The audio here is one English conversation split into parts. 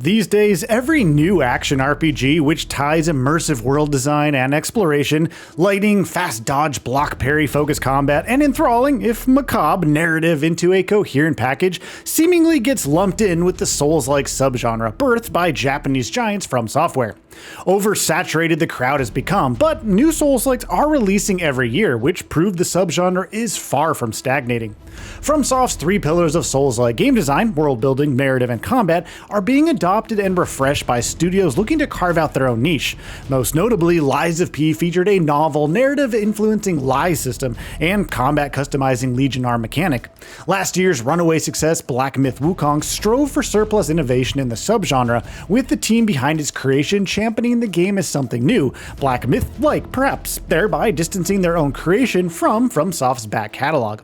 These days, every new action RPG which ties immersive world design and exploration, lighting, fast dodge, block parry focused combat, and enthralling, if macabre, narrative into a coherent package seemingly gets lumped in with the Souls-like subgenre birthed by Japanese giants From Software. Oversaturated the crowd has become, but new Souls-likes are releasing every year, which prove the subgenre is far from stagnating. FromSoft's three pillars of Souls-like game design, world building, narrative, and combat are being adopted and refreshed by studios looking to carve out their own niche. Most notably, Lies of P featured a novel, narrative-influencing lie system and combat-customizing Legionnaire mechanic. Last year's runaway success, Black Myth Wuchang, strove for surplus innovation in the subgenre, with the team behind its creation championing the game as something new, Black Myth-like perhaps, thereby distancing their own creation from FromSoft's back catalog.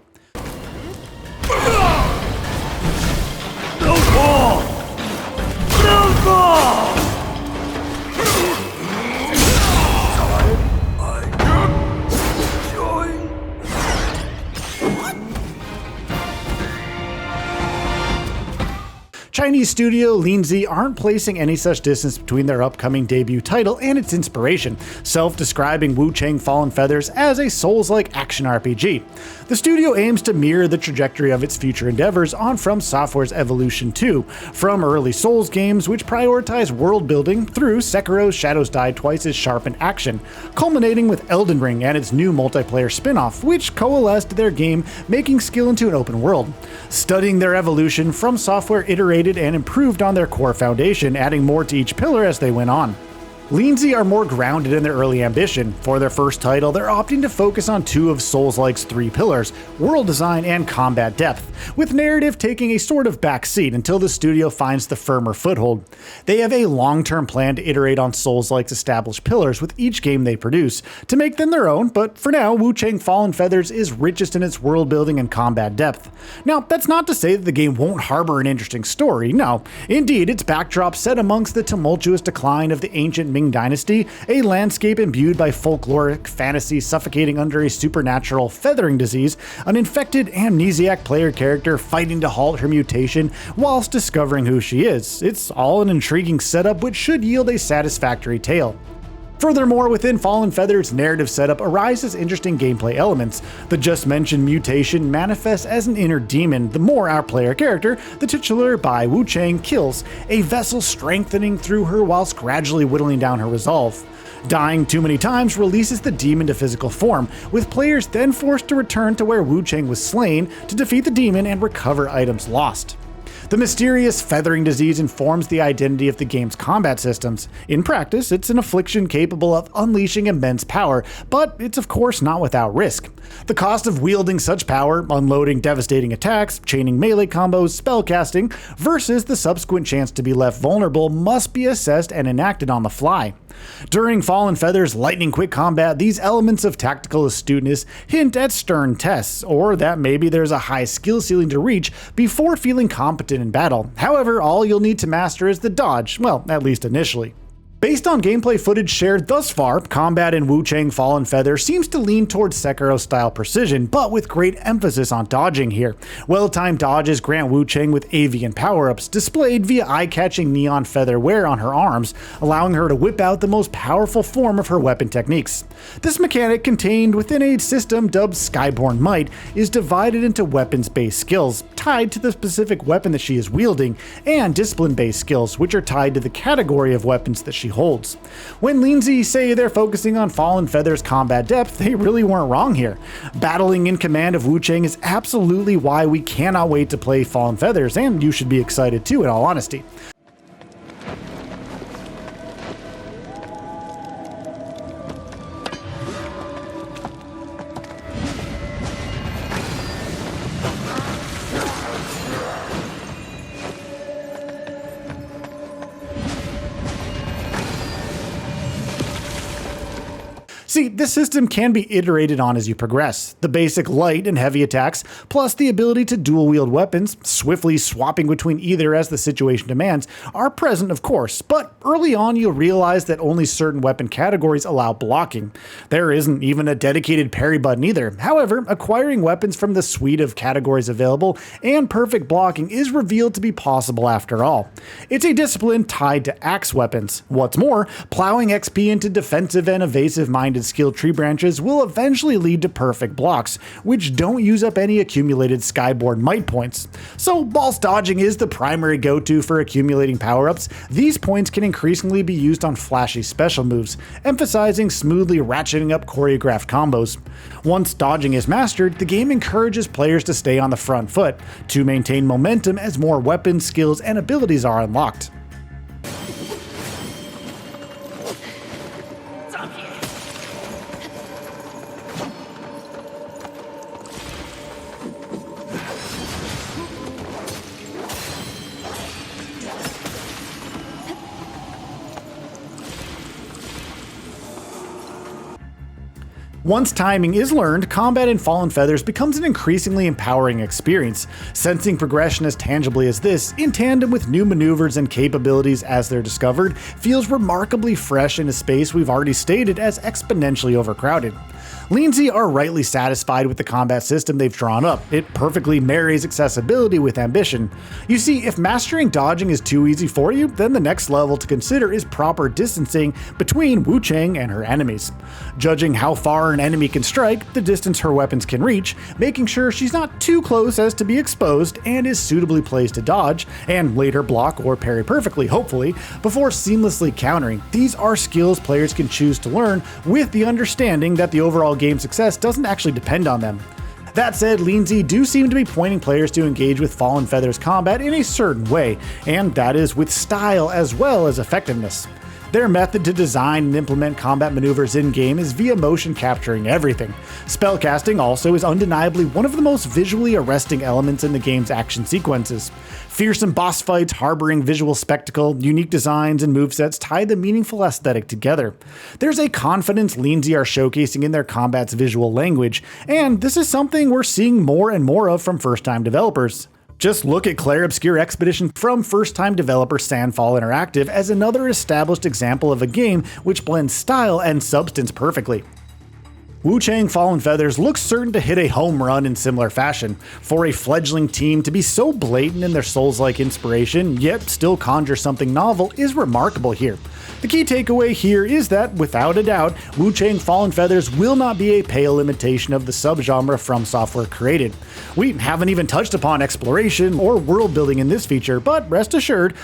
Chinese studio Leenzee aren't placing any such distance between their upcoming debut title and its inspiration, self-describing Wu Chang Fallen Feathers as a Souls-like action RPG. The studio aims to mirror the trajectory of its future endeavors on From Software's evolution too, from early Souls games which prioritize world building through Sekiro's Shadows Die Twice's sharpened action, culminating with Elden Ring and its new multiplayer spin-off, which coalesced their game, making skill into an open world. Studying their evolution, From Software iterated and improved on their core foundation, adding more to each pillar as they went on. Leenzee are more grounded in their early ambition. For their first title, they're opting to focus on two of Souls-like's three pillars, world design and combat depth, with narrative taking a sort of backseat until the studio finds the firmer foothold. They have a long-term plan to iterate on Souls-like's established pillars with each game they produce, to make them their own, but for now, Wu Chang Fallen Feathers is richest in its world building and combat depth. Now, that's not to say that the game won't harbor an interesting story, no. Indeed, its backdrop set amongst the tumultuous decline of the ancient Ming Dynasty, a landscape imbued by folkloric fantasy suffocating under a supernatural feathering disease, an infected amnesiac player character fighting to halt her mutation whilst discovering who she is. It's all an intriguing setup which should yield a satisfactory tale. Furthermore, within Fallen Feathers' narrative setup arises interesting gameplay elements. The just mentioned mutation manifests as an inner demon the more our player character, the titular by Wu Chang, kills, a vessel strengthening through her whilst gradually whittling down her resolve. Dying too many times releases the demon to physical form, with players then forced to return to where Wu Chang was slain to defeat the demon and recover items lost. The mysterious feathering disease informs the identity of the game's combat systems. In practice, it's an affliction capable of unleashing immense power, but it's of course not without risk. The cost of wielding such power, unloading devastating attacks, chaining melee combos, spellcasting, versus the subsequent chance to be left vulnerable must be assessed and enacted on the fly. During Fallen Feathers' lightning-quick combat, these elements of tactical astuteness hint at stern tests, or that maybe there's a high skill ceiling to reach before feeling competent in battle. However, all you'll need to master is the dodge, well, at least initially. Based on gameplay footage shared thus far, combat in Wu Chang Fallen Feather seems to lean towards Sekiro-style precision, but with great emphasis on dodging here. Well-timed dodges grant Wu Chang with avian power-ups, displayed via eye-catching neon feather wear on her arms, allowing her to whip out the most powerful form of her weapon techniques. This mechanic, contained within a system dubbed Skyborn Might, is divided into weapons-based skills, tied to the specific weapon that she is wielding, and discipline-based skills, which are tied to the category of weapons that she holds. When Leenzee say they're focusing on Fallen Feathers' combat depth, they really weren't wrong here. Battling in command of Wu Chang is absolutely why we cannot wait to play Fallen Feathers, and you should be excited too, in all honesty. See, this system can be iterated on as you progress. The basic light and heavy attacks, plus the ability to dual-wield weapons, swiftly swapping between either as the situation demands, are present of course, but early on you'll realize that only certain weapon categories allow blocking. There isn't even a dedicated parry button either. However, acquiring weapons from the suite of categories available and perfect blocking is revealed to be possible after all. It's a discipline tied to axe weapons. What's more, plowing XP into defensive and evasive-minded skill tree branches will eventually lead to perfect blocks, which don't use up any accumulated skyboard might points. So whilst dodging is the primary go-to for accumulating power-ups, these points can increasingly be used on flashy special moves, emphasizing smoothly ratcheting up choreographed combos. Once dodging is mastered, the game encourages players to stay on the front foot, to maintain momentum as more weapons, skills, and abilities are unlocked. Once timing is learned, combat in Fallen Feathers becomes an increasingly empowering experience. Sensing progression as tangibly as this, in tandem with new maneuvers and capabilities as they're discovered, feels remarkably fresh in a space we've already stated as exponentially overcrowded. Leenzee are rightly satisfied with the combat system they've drawn up. It perfectly marries accessibility with ambition. You see, if mastering dodging is too easy for you, then the next level to consider is proper distancing between Wu Chang and her enemies. Judging how far an enemy can strike, the distance her weapons can reach, making sure she's not too close as to be exposed and is suitably placed to dodge, and later block or parry perfectly, hopefully, before seamlessly countering. These are skills players can choose to learn with the understanding that the overall game success doesn't actually depend on them. That said, Leenzee do seem to be pointing players to engage with Fallen Feathers combat in a certain way, and that is with style as well as effectiveness. Their method to design and implement combat maneuvers in-game is via motion capturing everything. Spellcasting also is undeniably one of the most visually arresting elements in the game's action sequences. Fearsome boss fights harboring visual spectacle, unique designs, and movesets tie the meaningful aesthetic together. There's a confidence Leenzee are showcasing in their combat's visual language, and this is something we're seeing more and more of from first-time developers. Just look at Clair Obscure Expedition from first-time developer Sandfall Interactive as another established example of a game which blends style and substance perfectly. Wuchang Fallen Feathers looks certain to hit a home run in similar fashion. For a fledgling team to be so blatant in their Souls-like inspiration, yet still conjure something novel, is remarkable here. The key takeaway here is that, without a doubt, Wuchang Fallen Feathers will not be a pale imitation of the subgenre From Software created. We haven't even touched upon exploration or world building in this feature, but rest assured,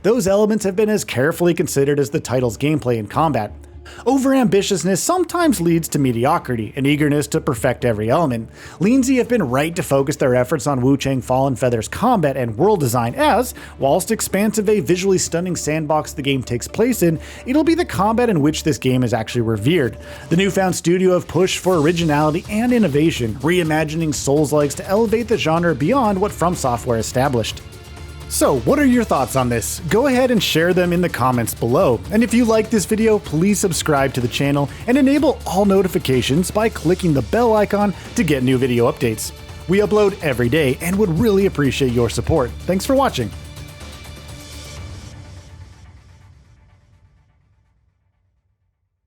those elements have been as carefully considered as the title's gameplay and combat. Overambitiousness sometimes leads to mediocrity, an eagerness to perfect every element. Leenzee have been right to focus their efforts on Wuchang Fallen Feathers combat and world design as, whilst expansive a visually stunning sandbox the game takes place in, it'll be the combat in which this game is actually revered. The newfound studio have pushed for originality and innovation, reimagining Souls-likes to elevate the genre beyond what From Software established. So, what are your thoughts on this? Go ahead and share them in the comments below. And if you like this video, please subscribe to the channel and enable all notifications by clicking the bell icon to get new video updates. We upload every day and would really appreciate your support. Thanks for watching.